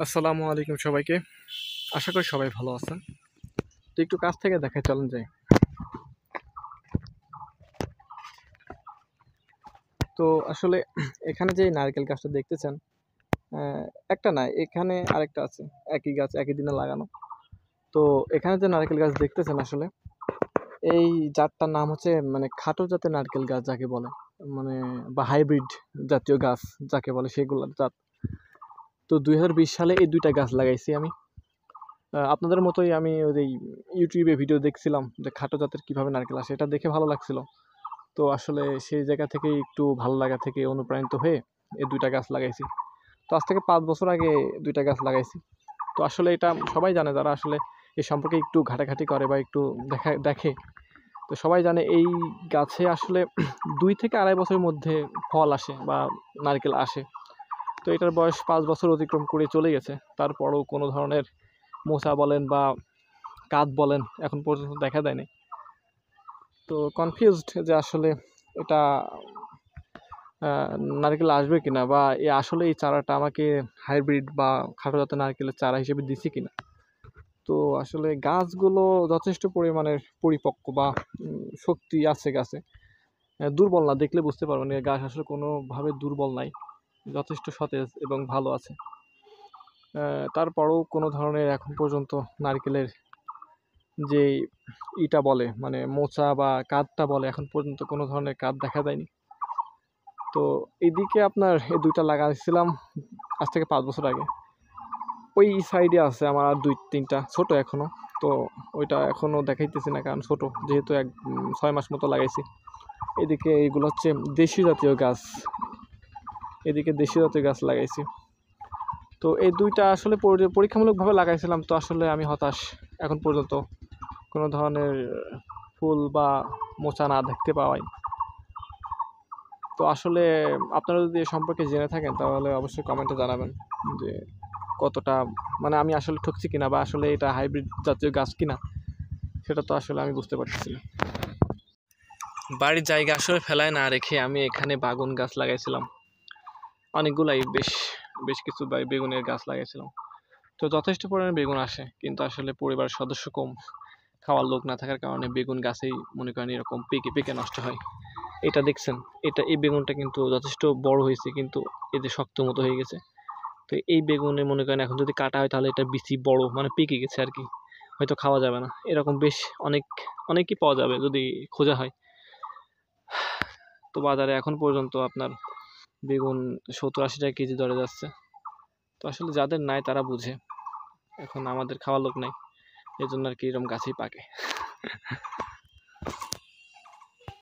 আসসালামু আলাইকুম সবাইকে। আশা করি সবাই ভালো আছেন। তো একটু কাছ থেকে দেখাই, চলেন যাই। তো আসলে এখানে যে নারকেল গাছটা দেখতেছেন, আহ, একটা না, এখানে আরেকটা আছে। একই গাছ, একই দিনে লাগানো। তো এখানে যে নারকেল গাছ দেখতেছেন, আসলে এই জাতটার নাম হচ্ছে মানে খাটো জাতের নারকেল গাছ যাকে বলে, মানে বা হাইব্রিড জাতীয় গাছ যাকে বলে সেগুলোর জাত। তো 2020 সালে এই দুইটা গাছ লাগাইছি আমি। আপনাদের মতোই আমি ওই ইউটিউবে ভিডিও দেখছিলাম যে খাটো জাতের কিভাবে নারকেল আসে, এটা দেখে ভালো লাগছিল। তো আসলে সেই জায়গা থেকে একটু ভালো লাগা থেকে অনুপ্রাণিত হয়ে এই দুইটা গাছ লাগাইছি। তো আজ থেকে 5 বছর আগে দুইটা গাছ লাগাইছি। তো আসলে এটা সবাই জানে, যারা আসলে এই সম্পর্কে একটু ঘাটাঘাটি করে বা একটু দেখে। তো সবাই জানে এই গাছে আসলে 2 থেকে আড়াই বছরের মধ্যে ফল আসে বা নারকেল আসে। তো এটার বয়স 5 বছর অতিক্রম করে চলে গেছে, তারপরও কোনো ধরনের মোচা বলেন বা কাঠ বলেন এখন পর্যন্ত দেখা দেয়নি। তো কনফিউজড যে আসলে এটা আহ, নারকেল আসবে কিনা, বা আসলে এই চারাটা আমাকে হাইব্রিড বা খাটো জাতের নারকেলের চারা হিসেবে দিছে কিনা। তো আসলে গাছগুলো যথেষ্ট পরিমাণের পরিপক্ক বা শক্তি আছে গাছে। দুর্বল না, দেখলে বুঝতে পারবেন এই গাছ আসলে কোনোভাবে দুর্বল নাই, যথেষ্ট সতেজ এবং ভালো আছে। তারপরেও কোনো ধরনের এখন পর্যন্ত নারকেলের যে ইটা বলে মানে মোচা বা কাঠটা বলে, এখন পর্যন্ত কোনো ধরনের কাঠ দেখা দেয়নি। তো এদিকে আপনার এই দুইটা লাগাইছিলাম আজ থেকে 5 বছর আগে। ওই সাইডে আছে আমার আর 2-3টা ছোট এখনো। তো ওইটা এখনো দেখাইতেছি না, কারণ ছোট যেহেতু 6 মাস মতো লাগাইছি। এদিকে এইগুলো হচ্ছে দেশি জাতীয় গাছ, এদিকে দেশি জাতীয় গাছ লাগাইছি। তো এই দুইটা আসলে পরীক্ষামূলকভাবে লাগাইছিলাম, তো আসলে আমি হতাশ। এখন পর্যন্ত কোনো ধরনের ফুল বা মোচা না দেখতে পাওয়াই। তো আসলে আপনারা যদি এ সম্পর্কে জেনে থাকেন তাহলে অবশ্যই কমেন্টে জানাবেন যে কতটা মানে আমি আসলে ঠকছি কিনা, বা আসলে এটা হাইব্রিড জাতীয় গাছ কিনা, সেটা তো আসলে আমি বুঝতে পারতেছি না। বাড়ির জায়গা আসলে ফেলায় না রেখে আমি এখানে বাগুন গাছ লাগাইছিলাম অনেকগুলাই, বেশ বেশ কিছু বেগুনের গাছ লাগাইছিলাম। তো যথেষ্ট পরিমাণে বেগুন আসে, কিন্তু আসলে পরিবারের সদস্য কম, খাওয়ার লোক না থাকার কারণে বেগুন গাছেই মনে করেন এরকম পেকে পেকে নষ্ট হয়। এটা দেখছেন, এই বেগুনটা কিন্তু যথেষ্ট বড় হয়েছে, কিন্তু এই যে শক্ত মতো হয়ে গেছে। তো এই বেগুনে মনে করেন এখন যদি কাটা হয় তাহলে এটা বিচি বড় মানে পেকে গেছে আর কি, হয়তো খাওয়া যাবে না। এরকম বেশ অনেক অনেকই পাওয়া যাবে যদি খোঁজা হয়। তো বাজারে এখন পর্যন্ত আপনার বেগুন 70-80 টাকা কেজি দরে যাচ্ছে। তো আসলে যাদের নাই তারা বুঝে, এখন আমাদের খাওয়ার লোক নাই, এই জন্য আর কি এরকম গাছেই পাকে।